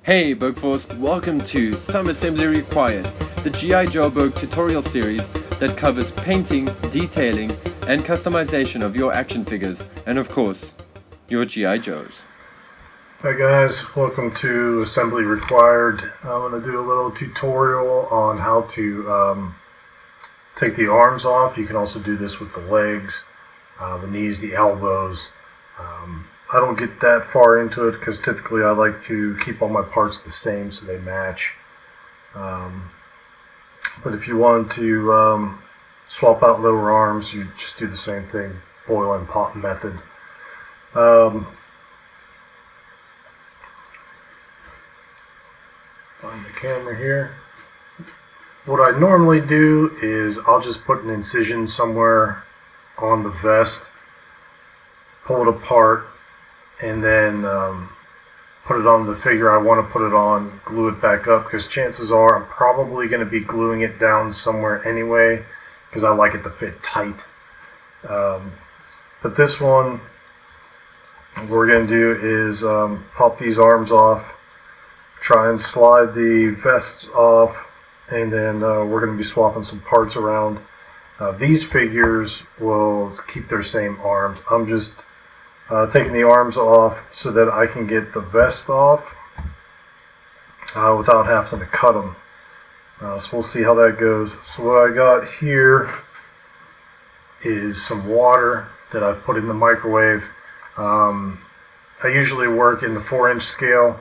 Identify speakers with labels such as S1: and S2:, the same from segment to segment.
S1: Hey Bugforce, welcome to Some Assembly Required, the G.I. Joe Bug tutorial series that covers painting, detailing, and customization of your action figures, and of course, your G.I. Joes.
S2: Hi guys, welcome to Assembly Required. I'm going to do a little tutorial on how to take the arms off. You can also do this with the legs, the knees, the elbows. I don't get that far into it because typically I like to keep all my parts the same so they match. But if you want to swap out lower arms, you just do the same thing, boil and pop method. Find the camera here. What I normally do is I'll just put an incision somewhere on the vest, pull it apart, and then put it on the figure I want to put it on, glue it back up, because chances are I'm probably going to be gluing it down somewhere anyway because I like it to fit tight. But this one, what we're going to do is pop these arms off, try and slide the vests off, and then we're going to be swapping some parts around. These figures will keep their same arms. I'm just taking the arms off so that I can get the vest off without having to cut them. So we'll see how that goes. So what I got here is some water that I've put in the microwave. I usually work in the 4-inch scale.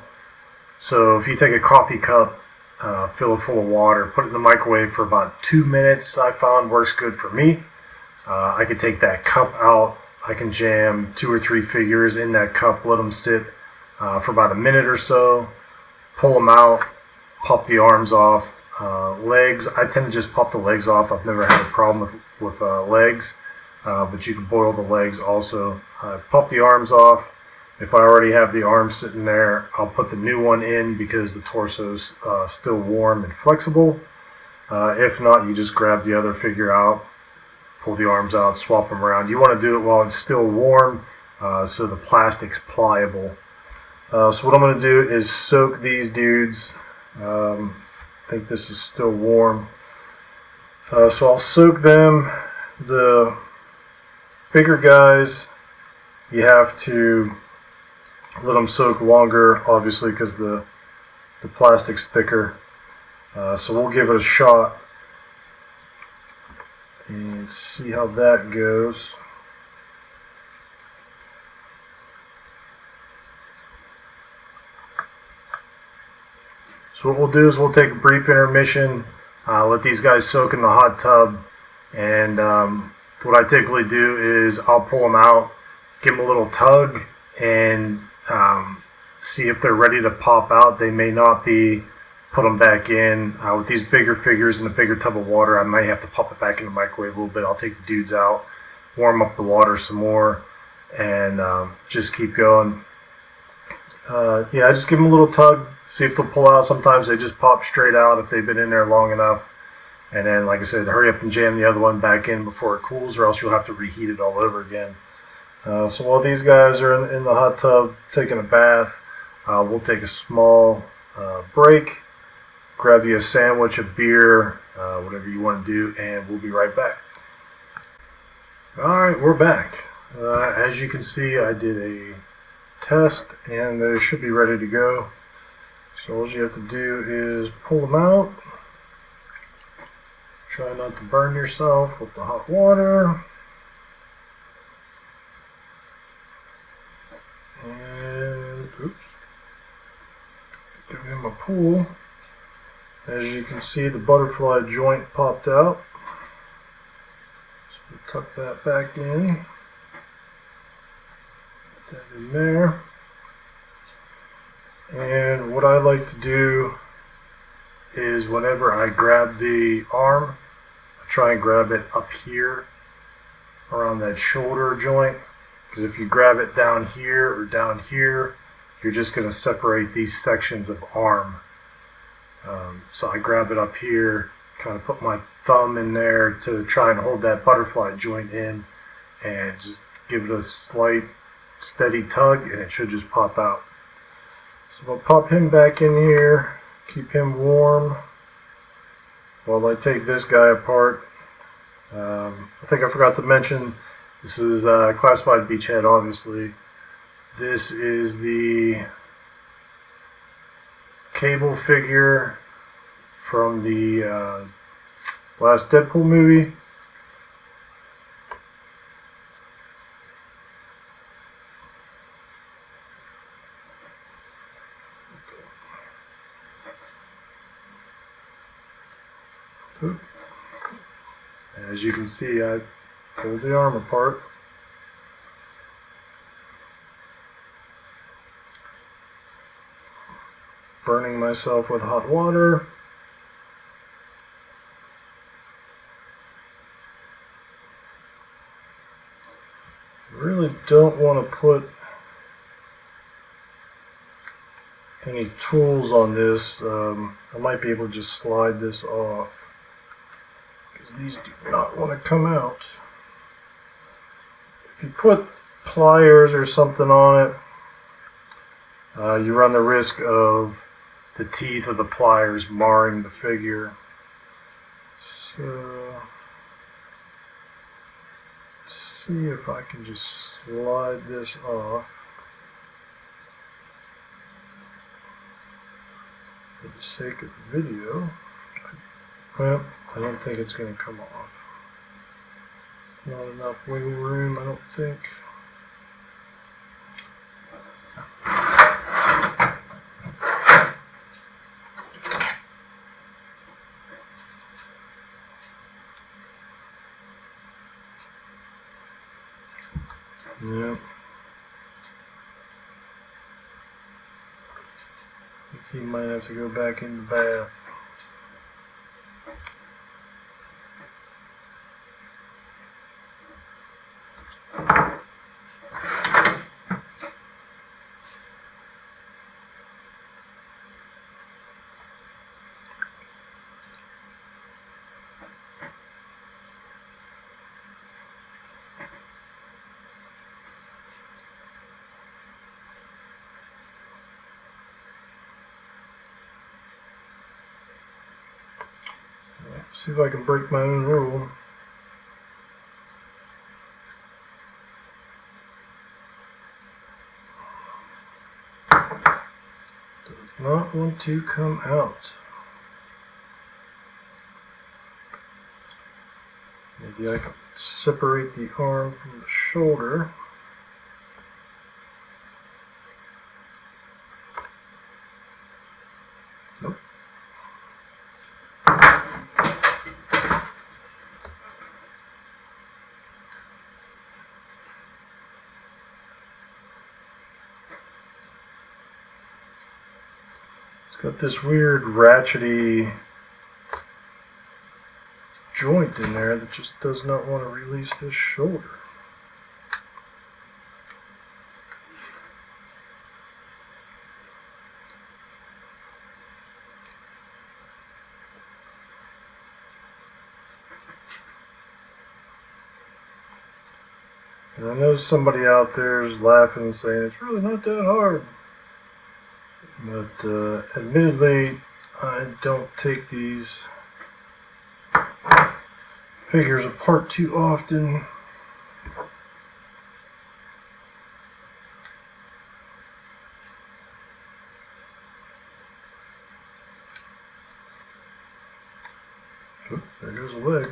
S2: So if you take a coffee cup, fill it full of water, put it in the microwave for about 2 minutes, I found works good for me. I could take that cup out. I can jam 2 or 3 figures in that cup, let them sit for about a minute or so, pull them out, pop the arms off. Legs, I tend to just pop the legs off. I've never had a problem with legs, but you can boil the legs also. Pop the arms off. If I already have the arm sitting there, I'll put the new one in because the torso's still warm and flexible. If not, you just grab the other figure out, pull the arms out, swap them around. You want to do it while it's still warm so the plastic's pliable. So what I'm going to do is soak these dudes. I think this is still warm. So I'll soak them. The bigger guys, you have to let them soak longer, obviously, because the plastic's thicker. So we'll give it a shot and see how that goes. So what we'll do is we'll take a brief intermission, let these guys soak in the hot tub, and what I typically do is I'll pull them out, give them a little tug, and see if they're ready to pop out. They may not be. Put them back in. With these bigger figures in a bigger tub of water, I might have to pop it back in the microwave a little bit. I'll take the dudes out, warm up the water some more, and just keep going. I just give them a little tug, see if they'll pull out. Sometimes they just pop straight out if they've been in there long enough. And then, like I said, hurry up and jam the other one back in before it cools, or else you'll have to reheat it all over again. So while these guys are in the hot tub taking a bath, we'll take a small break. Grab you a sandwich, a beer, whatever you want to do, and we'll be right back. Alright, we're back. As you can see, I did a test, and they should be ready to go. So all you have to do is pull them out. Try not to burn yourself with the hot water. And, oops. Give him a pull. As you can see, the butterfly joint popped out. So we'll tuck that back in. Put that in there. And what I like to do is whenever I grab the arm, I try and grab it up here around that shoulder joint. Because if you grab it down here or down here, you're just going to separate these sections of arm. So I grab it up here, kind of put my thumb in there to try and hold that butterfly joint in, and just give it a slight steady tug and it should just pop out. So I'll pop him back in here, keep him warm while I take this guy apart. I think I forgot to mention, this is classified beachhead, obviously. This is the cable figure from the last Deadpool movie. As you can see, I pulled the arm apart. Burning myself with hot water. Really don't want to put any tools on this. I might be able to just slide this off, because these do not want to come out. If you put pliers or something on it, you run the risk of the teeth of the pliers marring the figure. So, let's see if I can just slide this off for the sake of the video. Well, I don't think it's going to come off. Not enough wiggle room, I don't think. Yeah. I think he might have to go back in the bath. See if I can break my own rule. Does not want to come out. Maybe I can separate the arm from the shoulder. Nope. It's got this weird ratchety joint in there that just does not want to release this shoulder. And I know somebody out there is laughing and saying it's really not that hard. But admittedly, I don't take these figures apart too often. Oop, there goes a leg.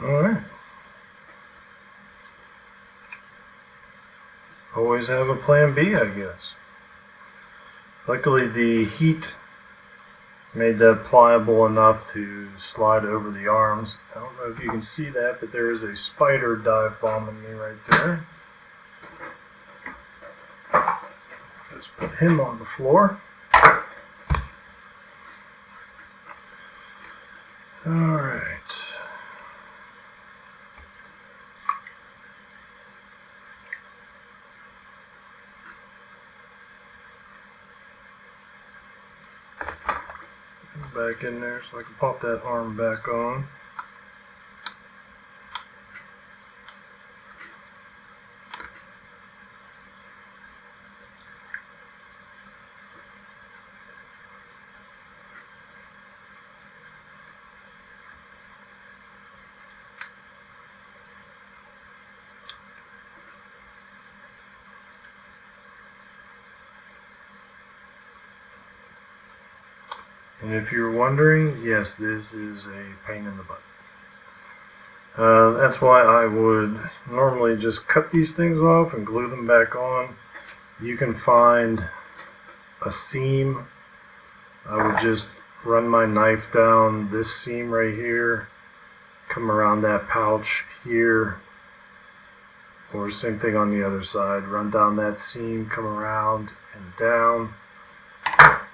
S2: Alright. Always have a plan B, I guess. Luckily the heat made that pliable enough to slide over the arms. I don't know if you can see that, but there is a spider dive bombing me right there. Just put him on the floor. Alright. Back in there so I can pop that arm back on. And if you're wondering, yes, this is a pain in the butt. That's why I would normally just cut these things off and glue them back on. You can find a seam. I would just run my knife down this seam right here, come around that pouch here, or same thing on the other side. Run down that seam, come around and down.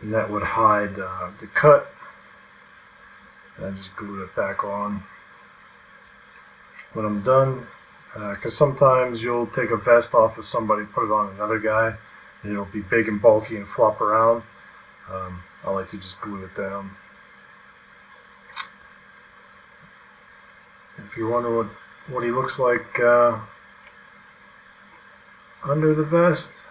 S2: And that would hide the cut. And I just glue it back on when I'm done. Because sometimes you'll take a vest off of somebody, put it on another guy, and it'll be big and bulky and flop around. I like to just glue it down. If you wonder what he looks like under the vest,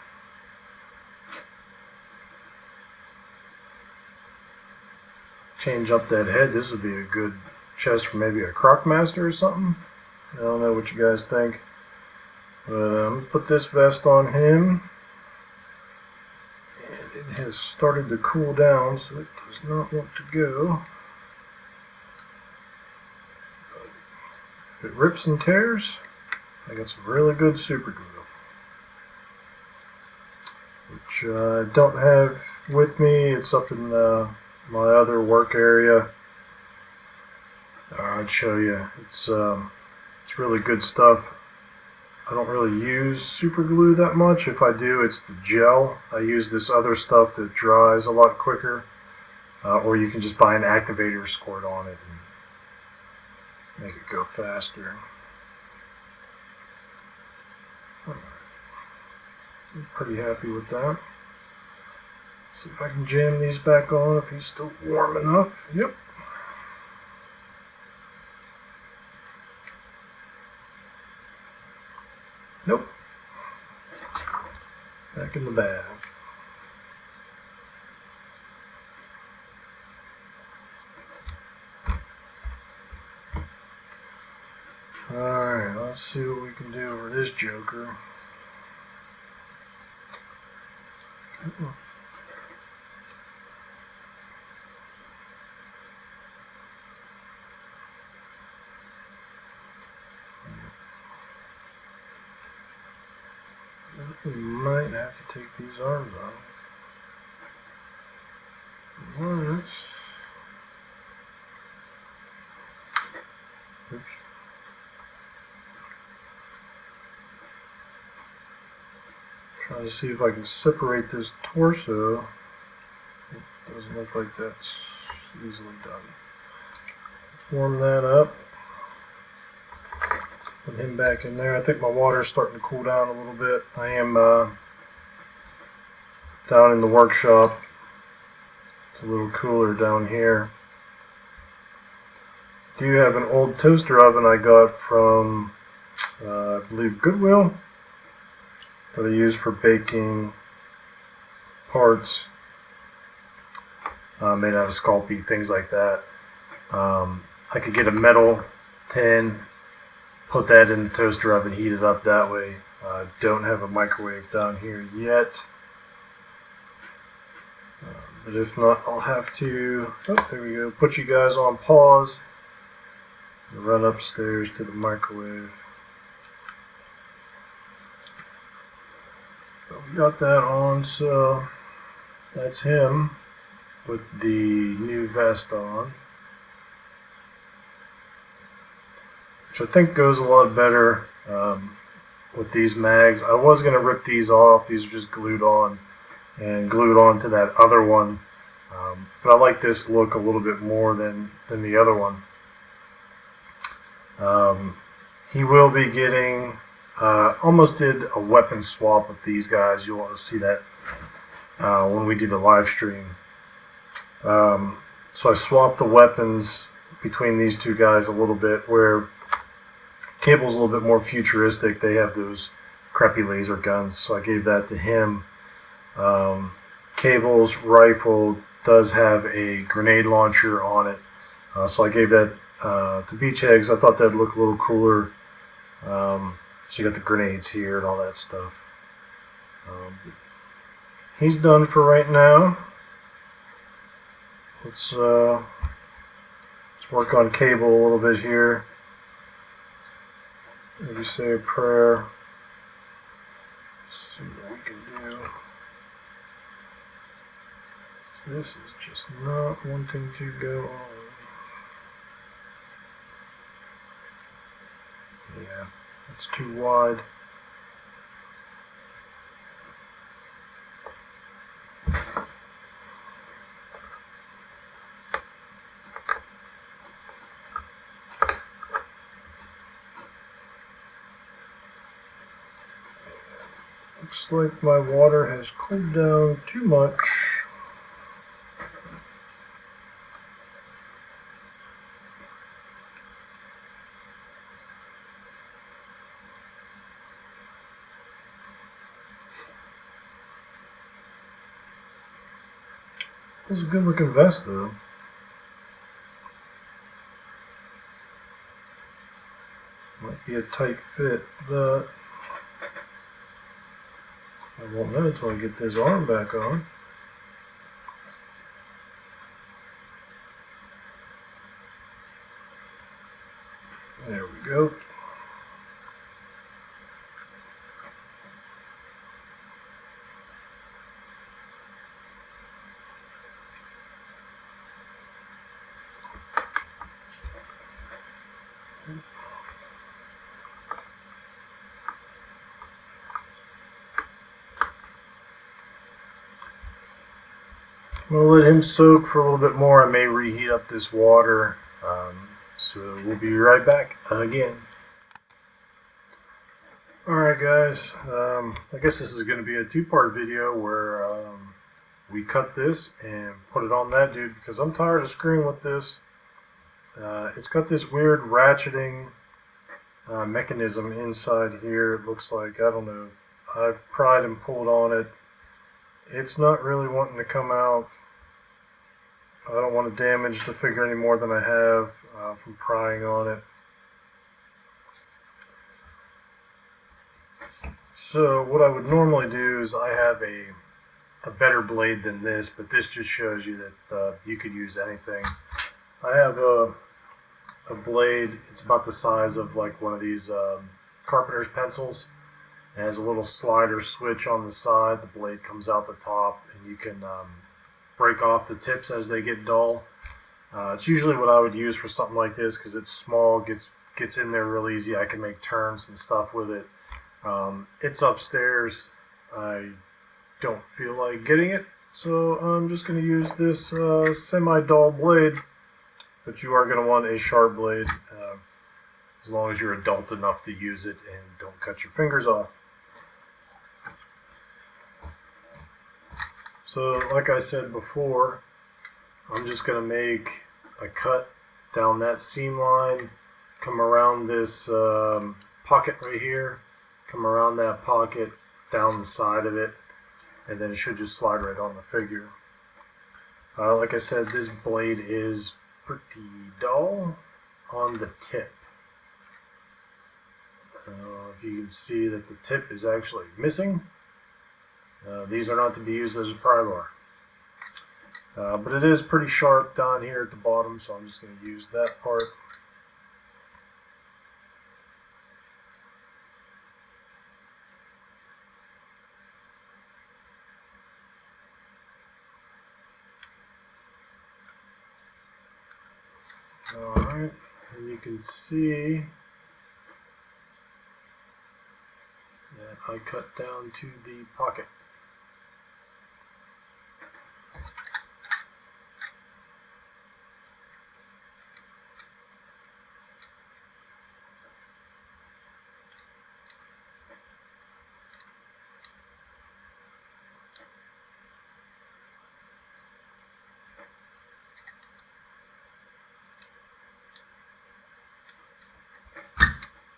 S2: change up that head. This would be a good chest for maybe a Crocmaster or something. I don't know what you guys think. But put this vest on him. And it has started to cool down, so it does not want to go. But if it rips and tears, I got some really good super glue, which I don't have with me. It's up in my other work area. I'd show you. It's really good stuff. I don't really use super glue that much. If I do, it's the gel. I use this other stuff that dries a lot quicker. Or you can just buy an activator, squirt on it, and make it go faster. I'm pretty happy with that. See if I can jam these back on if he's still warm enough. Yep. Nope. Back in the bath. Alright, let's see what we can do over this joker. We might have to take these arms off. Once. Oops. Trying to see if I can separate this torso. It doesn't look like that's easily done. Let's warm that up. Put him back in there. I think my water's starting to cool down a little bit. I am down in the workshop. It's a little cooler down here. I do have an old toaster oven I got from, I believe, Goodwill, that I use for baking parts made out of Sculpey, things like that. I could get a metal tin, put that in the toaster oven, heat it up that way. Don't have a microwave down here yet. But if not, I'll have to, oh, there we go, put you guys on pause Run upstairs to the microwave. So we got that on, so that's him with the new vest on, which I think goes a lot better with these mags. I was going to rip these off. These are just glued on and glued on to that other one, but I like this look a little bit more than the other one. He will be getting, almost did a weapon swap with these guys. You'll see that when we do the live stream. So I swapped the weapons between these two guys a little bit, where Cable's a little bit more futuristic. They have those crappy laser guns, so I gave that to him. Cable's rifle does have a grenade launcher on it, so I gave that to Beachheads. I thought that'd look a little cooler. So you got the grenades here and all that stuff. He's done for right now. Let's work on Cable a little bit here. Maybe say a prayer. Let's see what we can do. So this is just not wanting to go on. Yeah, it's too wide. Looks like my water has cooled down too much. It's a good looking vest though. Might be a tight fit, but I won't know until I get this arm back on. There we go. I'm going to let him soak for a little bit more. I may reheat up this water. So we'll be right back again. Alright guys, I guess this is going to be a two-part video where we cut this and put it on that dude because I'm tired of screwing with this. It's got this weird ratcheting mechanism inside here. It looks like, I don't know, I've pried and pulled on it. It's not really wanting to come out. I don't want to damage the figure any more than I have from prying on it. So what I would normally do is I have a better blade than this, but this just shows you that you could use anything. I have a blade. It's about the size of like one of these carpenter's pencils. It has a little slider switch on the side. The blade comes out the top, and you can break off the tips as they get dull. It's usually what I would use for something like this because it's small, gets in there real easy. I can make turns and stuff with it. It's upstairs. I don't feel like getting it, so I'm just going to use this semi-dull blade. But you are going to want a sharp blade as long as you're adult enough to use it and don't cut your fingers off. So like I said before, I'm just going to make a cut down that seam line, come around this pocket right here, come around that pocket, down the side of it, and then it should just slide right on the figure. Like I said, this blade is pretty dull on the tip. If you can see that the tip is actually missing. These are not to be used as a pry bar. But it is pretty sharp down here at the bottom, so I'm just going to use that part. Alright, and you can see that I cut down to the pocket.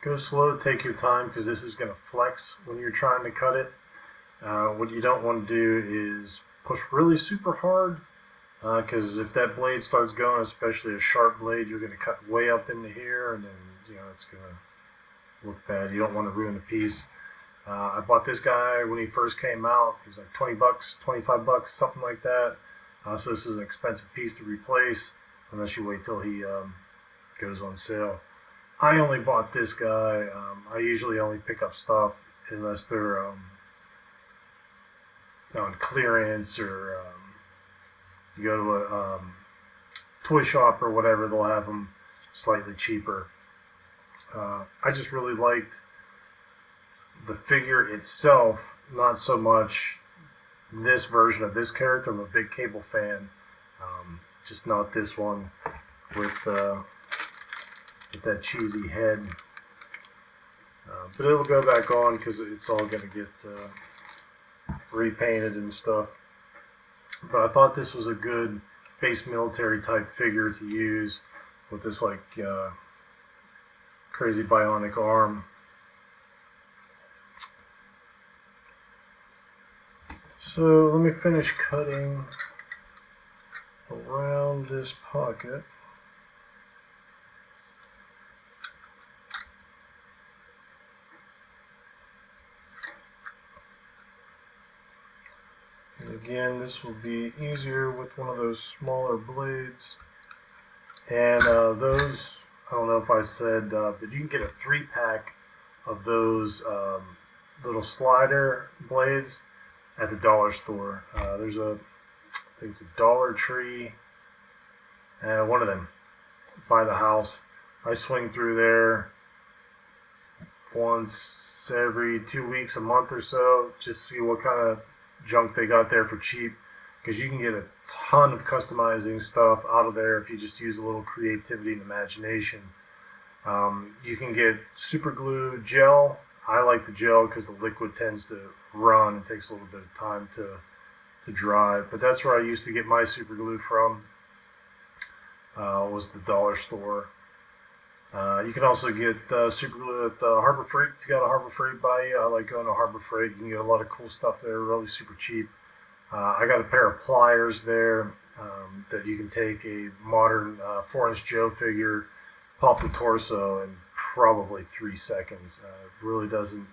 S2: Go slow, take your time, because this is going to flex when you're trying to cut it. What you don't want to do is push really super hard, because if that blade starts going, especially a sharp blade, you're going to cut way up into here, and then it's going to look bad. You don't want to ruin the piece. I bought this guy when he first came out. He was like 20 bucks, 25 bucks, something like that. So this is an expensive piece to replace unless you wait till he goes on sale. I only bought this guy. I usually only pick up stuff unless they're on clearance, or you go to a toy shop or whatever, they'll have them slightly cheaper. I just really liked the figure itself, not so much this version of this character. I'm a big Cable fan, just not this one with that cheesy head. But it'll go back on because it's all going to get repainted and stuff. But I thought this was a good base military type figure to use with this like crazy bionic arm. So let me finish cutting around this pocket. And again, this will be easier with one of those smaller blades. And those, I don't know if I said, but you can get a 3-pack of those little slider blades at the dollar store. There's I think it's a Dollar Tree, one of them by the house. I swing through there once every 2 weeks, a month or so, just see what kind of junk they got there for cheap, because you can get a ton of customizing stuff out of there if you just use a little creativity and imagination. You can get super glue gel. I like the gel because the liquid tends to run and takes a little bit of time to dry, but that's where I used to get my super glue from, was the dollar store. You can also get super glue at Harbor Freight if you got a Harbor Freight by you. I like going to Harbor Freight. You can get a lot of cool stuff there, really super cheap. I got a pair of pliers there that you can take a modern 4-inch Joe figure, pop the torso in probably 3 seconds. It really doesn't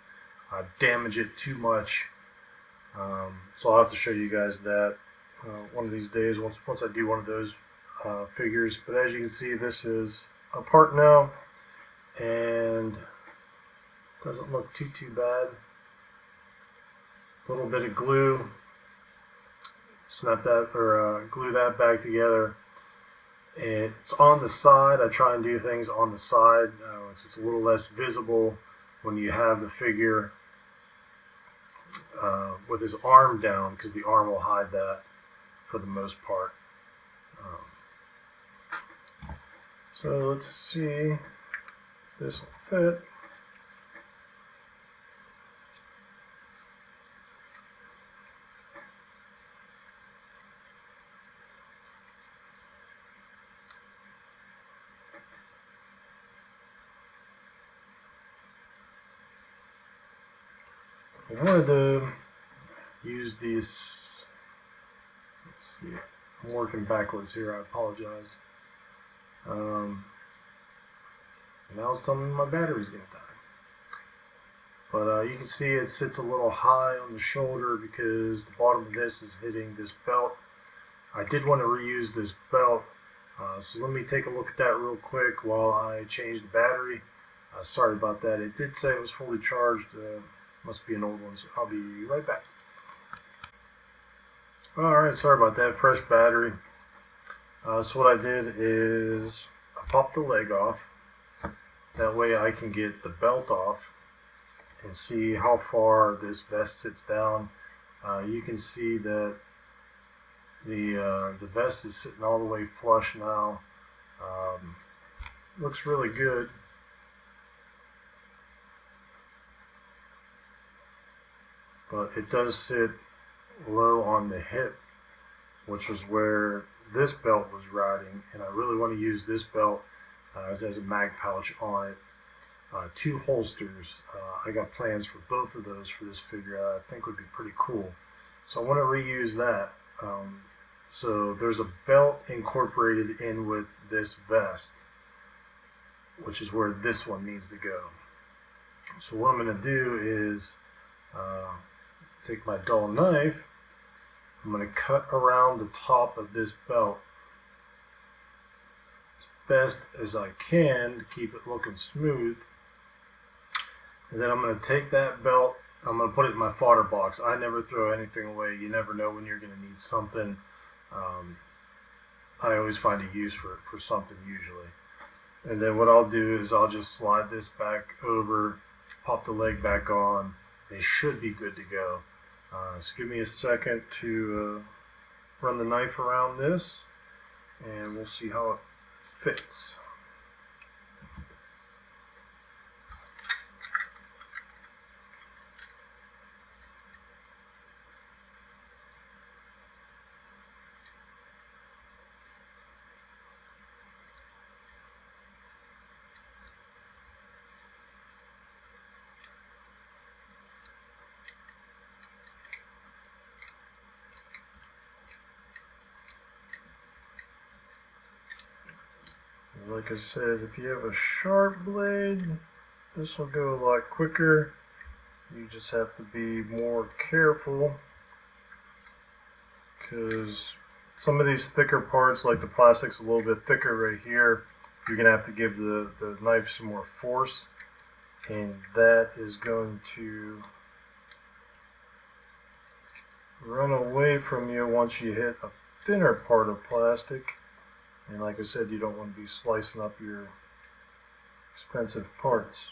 S2: damage it too much. So I'll have to show you guys that one of these days once I do one of those figures. But as you can see, this is apart now and doesn't look too bad. A little bit of glue, snap that or glue that back together. It's on the side. I try and do things on the side. It's a little less visible when you have the figure with his arm down, because the arm will hide that for the most part. So let's see if this will fit. I wanted to use these. Let's see. I'm working backwards here. I apologize. And now it's telling me my battery's going to die. But you can see it sits a little high on the shoulder because the bottom of this is hitting this belt. I did want to reuse this belt, so let me take a look at that real quick while I change the battery. Sorry about that. It did say it was fully charged. Must be an old one, so I'll be right back. Alright, sorry about that. Fresh battery. So what I did is I pop the leg off. That way I can get the belt off and see how far this vest sits down. You can see that the vest is sitting all the way flush now. Looks really good. But it does sit low on the hip, which was where this belt was riding, and I really want to use this belt as a mag pouch on it. 2 holsters. I got plans for both of those for this figure. I think would be pretty cool. So I want to reuse that. So there's a belt incorporated in with this vest, which is where this one needs to go. So what I'm going to do is take my dull knife. I'm going to cut around the top of this belt as best as I can to keep it looking smooth. And then I'm going to take that belt, I'm going to put it in my fodder box. I never throw anything away. You never know when you're going to need something. I always find a use for something usually. And then what I'll do is I'll just slide this back over, pop the leg back on. It should be good to go. So give me a second to run the knife around this, and we'll see how it fits. Like I said, if you have a sharp blade, this will go a lot quicker. You just have to be more careful, because some of these thicker parts, like the plastic's a little bit thicker right here, you're going to have to give the knife some more force, and that is going to run away from you once you hit a thinner part of plastic. And like I said, you don't want to be slicing up your expensive parts.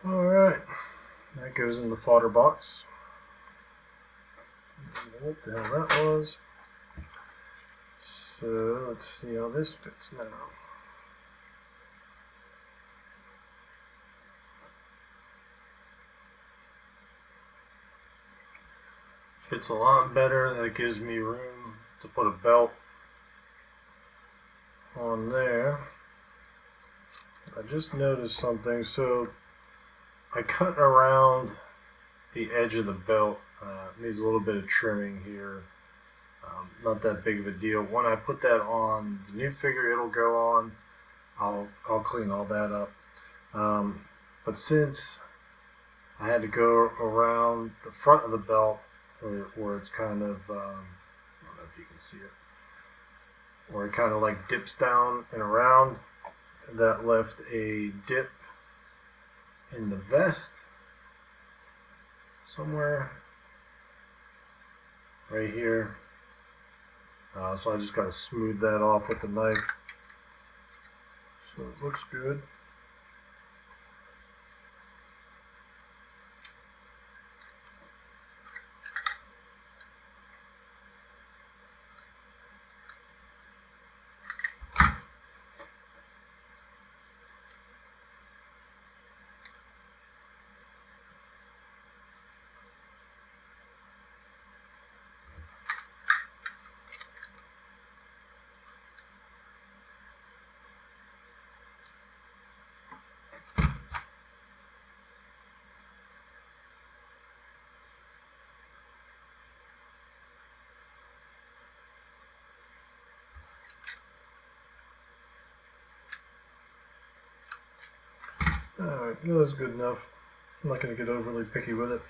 S2: Alright, that goes in the fodder box. What the hell that was. So let's see how this fits now. Fits a lot better. That gives me room to put a belt on there. I just noticed something. So I cut around the edge of the belt. Needs a little bit of trimming here. Not that big of a deal. When I put that on the new figure, it'll go on. I'll clean all that up. But since I had to go around the front of the belt, where it's kind of, I don't know if you can see it, where it kind of like dips down and around, that left a dip in the vest somewhere right here. So I just got to smooth that off with the knife. So it looks good. Alright, that's good enough. I'm not going to get overly picky with it.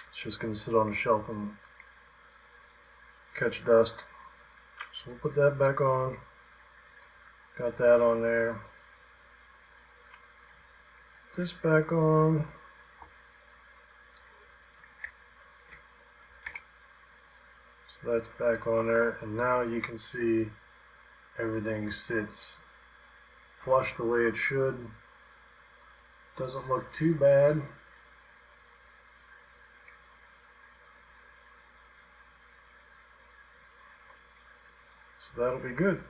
S2: It's just going to sit on a shelf and catch dust. So we'll put that back on. Got that on there. This back on. So that's back on there. And now you can see everything sits flush the way it should. Doesn't look too bad. So that'll be good.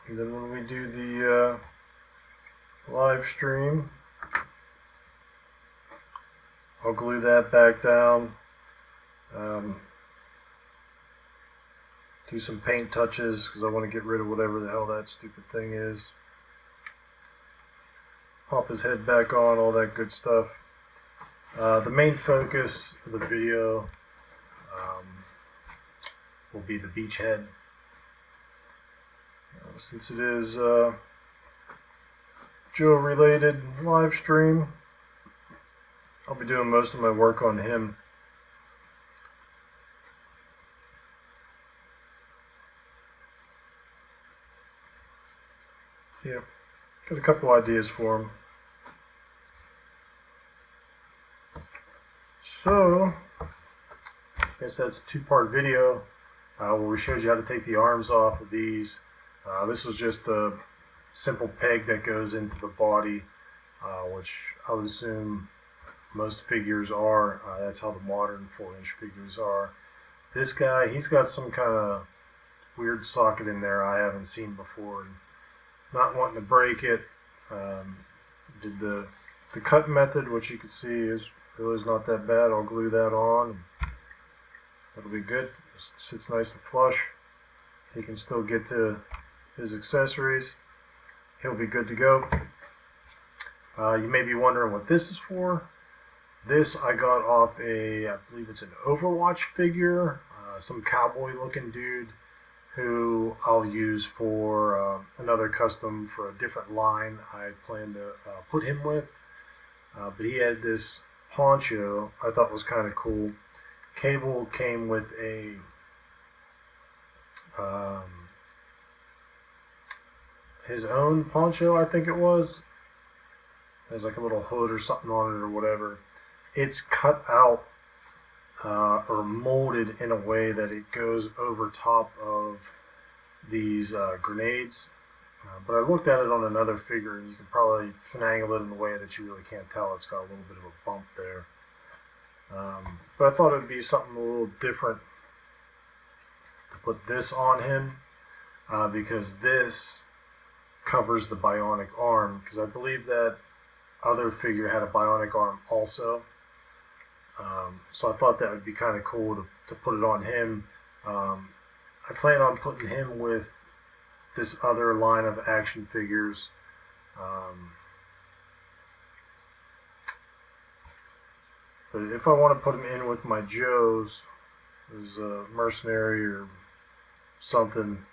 S2: And then when we do the live stream, I'll glue that back down. Do some paint touches because I want to get rid of whatever the hell that stupid thing is. Pop his head back on, all that good stuff. The main focus of the video will be the beach head. Since it is Joe related live stream, I'll be doing most of my work on him. Yeah, got a couple ideas for him. So, I guess that's a two-part video where we showed you how to take the arms off of these. This was just a simple peg that goes into the body, which I would assume most figures are. That's how the modern 4-inch figures are. This guy, he's got some kind of weird socket in there I haven't seen before. And not wanting to break it, did the cut method, which you can see is really not that bad. I'll glue that on. That'll be good. It sits nice and flush. He can still get to his accessories. He'll be good to go. You may be wondering what this is for. This I got off I believe it's an Overwatch figure, some cowboy looking dude who I'll use for another custom for a different line I plan to put him with. But he had this poncho I thought was kind of cool. Cable came with a his own poncho, I think it was. There's like a little hood or something on it or whatever. It's cut out or molded in a way that it goes over top of these grenades. But I looked at it on another figure and you can probably finagle it in a way that you really can't tell. It's got a little bit of a bump there. But I thought it would be something a little different to put this on him because this covers the bionic arm, because I believe that other figure had a bionic arm also. So I thought that would be kind of cool to put it on him. I plan on putting him with this other line of action figures. But if I want to put him in with my Joes, as a mercenary or something,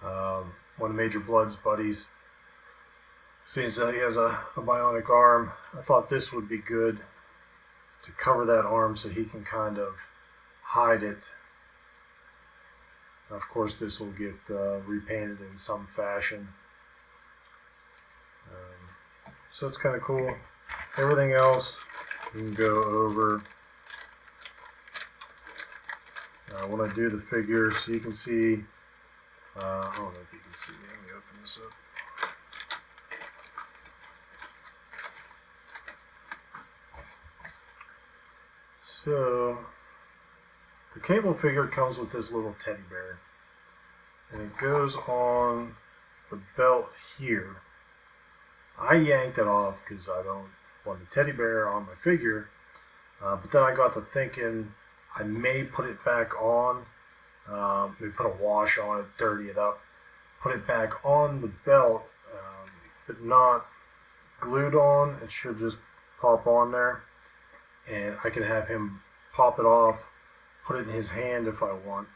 S2: one of Major Blood's buddies, seeing that he has a bionic arm, I thought this would be good to cover that arm so he can kind of hide it. Of course, this will get repainted in some fashion. So it's kind of cool. Everything else we can go over when I do the figure, so you can see. I don't know if you can see. Let me open this up. So the cable figure comes with this little teddy bear, and it goes on the belt here. I yanked it off because I don't want a teddy bear on my figure, but then I got to thinking I may put it back on, maybe put a wash on it, dirty it up, put it back on the belt, but not glued on. It should just pop on there, and I can have him pop it off, put it in his hand if I want,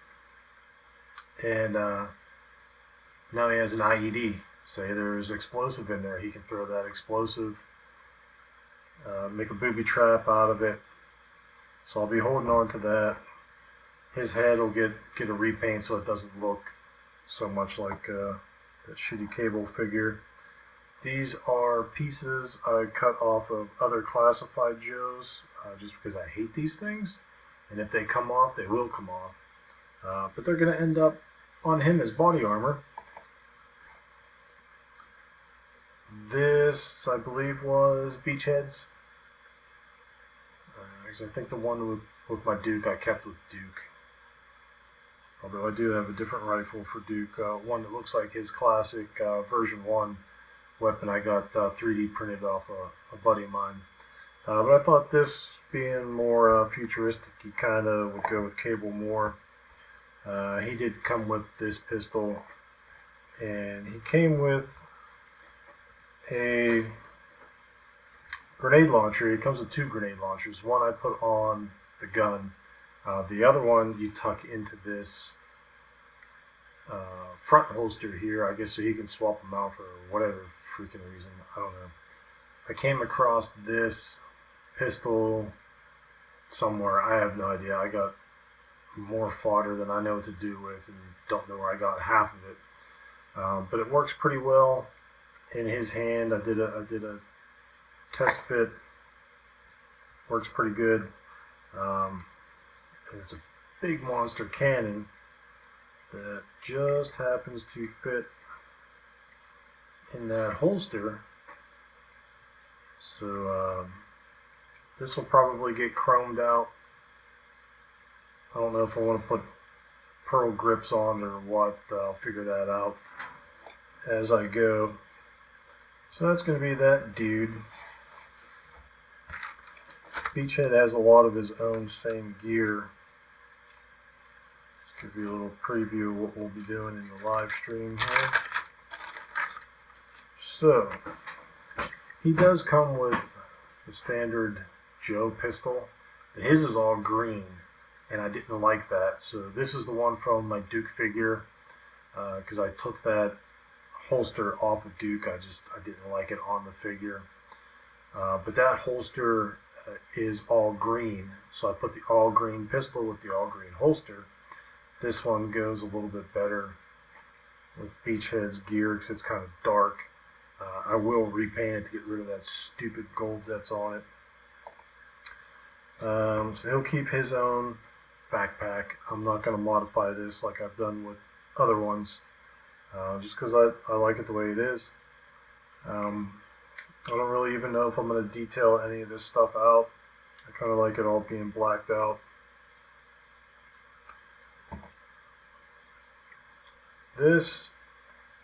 S2: and now he has an IED. Say there's explosive in there, he can throw that explosive, make a booby trap out of it. So I'll be holding on to that. His head will get a repaint so it doesn't look so much like that shitty Cable figure. These are pieces I cut off of other classified Joes just because I hate these things. And if they come off, they will come off. But they're going to end up on him as body armor. This, I believe, was Beachheads. Because I think the one with my Duke, I kept with Duke. Although I do have a different rifle for Duke. One that looks like his classic version 1 weapon I got 3D printed off a buddy of mine. But I thought this, being more futuristic, he kind of would go with Cable more. He did come with this pistol, and he came with a grenade launcher. It comes with 2 grenade launchers. One I put on the gun. The other one you tuck into this front holster here, I guess, so he can swap them out for whatever freaking reason. I don't know. I came across this pistol somewhere. I have no idea. I got more fodder than I know what to do with and don't know where I got half of it. But it works pretty well in his hand. I did a test fit. Works pretty good. And it's a big monster cannon that just happens to fit in that holster. So this will probably get chromed out. I don't know if I want to put pearl grips on or what. I'll figure that out as I go. So that's going to be that dude. Beachhead has a lot of his own same gear. Just give you a little preview of what we'll be doing in the live stream here. So, he does come with the standard Joe pistol, but his is all green, and I didn't like that. So this is the one from my Duke figure, because I took that holster off of Duke. I didn't like it on the figure. But that holster is all green, so I put the all green pistol with the all green holster. This one goes a little bit better with Beachhead's gear because it's kind of dark. I will repaint it to get rid of that stupid gold that's on it. So he'll keep his own backpack. I'm not going to modify this like I've done with other ones, just because I like it the way it is. I don't really even know if I'm going to detail any of this stuff out. I kind of like it all being blacked out. This,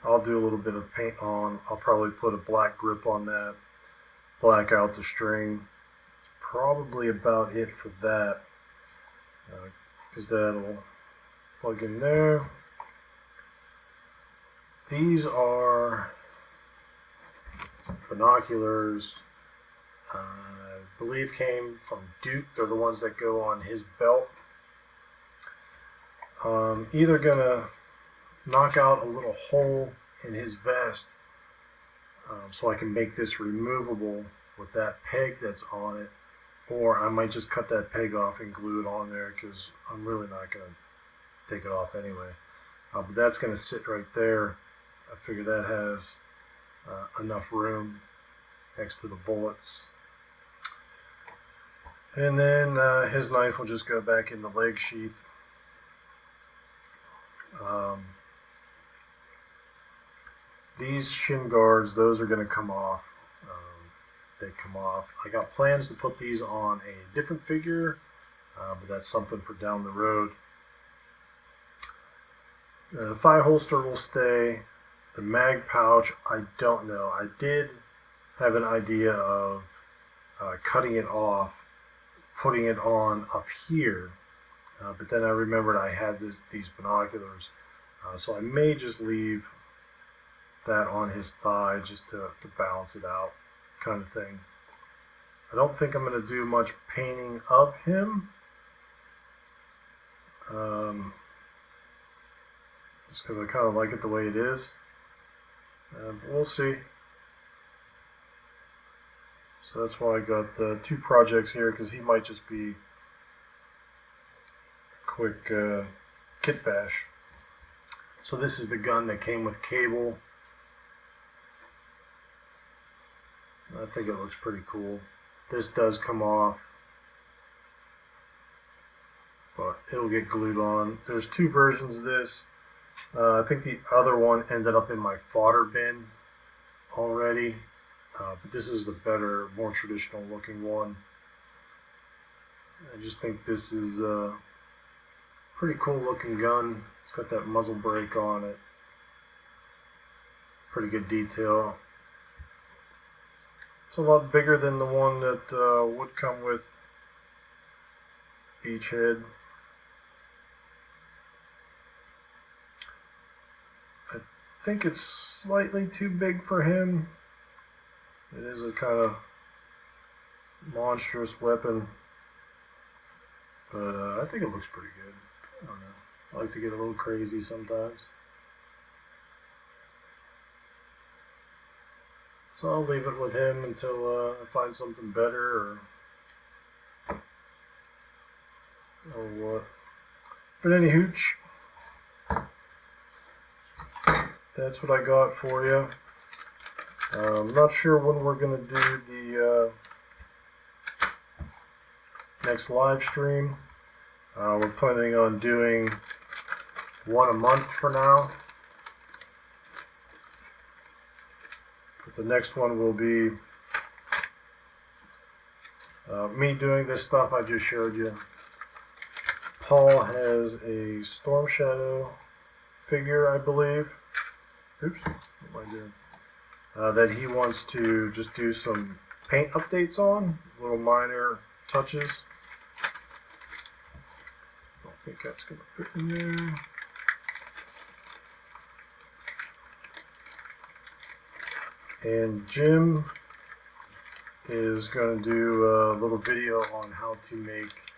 S2: I'll do a little bit of paint on. I'll probably put a black grip on that, black out the string. It's probably about it for that, because that'll plug in there. These are binoculars, I believe came from Duke. They're the ones that go on his belt. Either gonna knock out a little hole in his vest so I can make this removable with that peg that's on it, or I might just cut that peg off and glue it on there because I'm really not gonna take it off anyway. But that's gonna sit right there. I figure that has enough room next to the bullets. And then his knife will just go back in the leg sheath. These shin guards, those are going to come off. They come off. I got plans to put these on a different figure, but that's something for down the road. The thigh holster will stay. The mag pouch, I don't know. I did have an idea of cutting it off, putting it on up here, but then I remembered I had these binoculars, so I may just leave that on his thigh just to balance it out, kind of thing. I don't think I'm going to do much painting of him, just because I kind of like it the way it is. But we'll see. So that's why I got 2 projects here, because he might just be a quick kit bash. So this is the gun that came with cable. I think it looks pretty cool. This does come off, but it'll get glued on. There's 2 versions of this. I think the other one ended up in my fodder bin already, but this is the better, more traditional looking one. I just think this is a pretty cool looking gun. It's got that muzzle brake on it. Pretty good detail. It's a lot bigger than the one that would come with each head. I think it's slightly too big for him. It is a kind of monstrous weapon, but I think it looks pretty good. I don't know. I like to get a little crazy sometimes. So I'll leave it with him until I find something better or what. But any hooch, that's what I got for you. I'm not sure when we're going to do the next live stream. We're planning on doing one a month for now. But the next one will be me doing this stuff I just showed you. Paul has a Storm Shadow figure, I believe. Oops, what am I doing? That he wants to just do some paint updates on, little minor touches. I don't think that's going to fit in there. And Jim is going to do a little video on how to make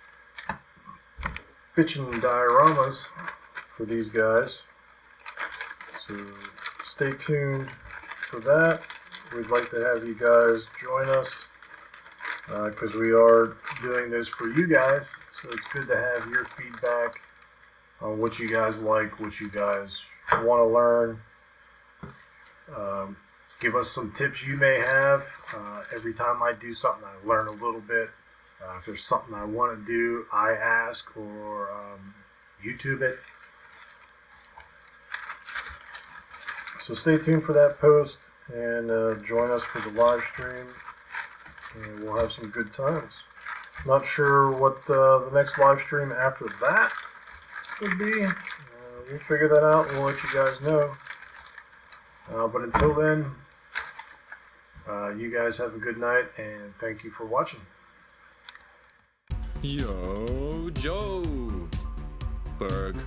S2: bitchin' dioramas for these guys. So stay tuned for that. We'd like to have you guys join us because we are doing this for you guys. So it's good to have your feedback on what you guys like, what you guys want to learn. Give us some tips you may have. Every time I do something, I learn a little bit. If there's something I want to do, I ask or YouTube it. So stay tuned for that post and join us for the live stream, and we'll have some good times. Not sure what the next live stream after that would be. We'll figure that out and we'll let you guys know. But until then, you guys have a good night, and thank you for watching.
S1: Yo, Joe Berg.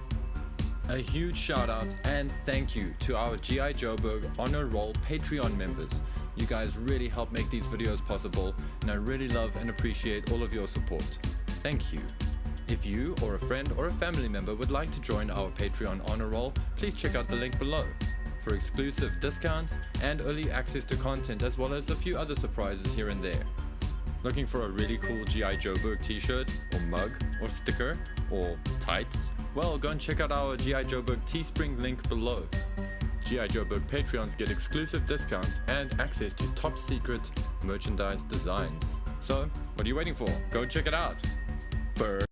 S1: A huge shout out and thank you to our G.I. Joeberg Honor Roll Patreon members. You guys really help make these videos possible, and I really love and appreciate all of your support. Thank you. If you or a friend or a family member would like to join our Patreon Honor Roll, please check out the link below for exclusive discounts and early access to content, as well as a few other surprises here and there. Looking for a really cool G.I. Joeberg t-shirt or mug or sticker or tights? Well, go and check out our G.I. Joeberg Teespring link below. G.I. Joeberg Patreons get exclusive discounts and access to top secret merchandise designs. So, what are you waiting for? Go check it out. Berg.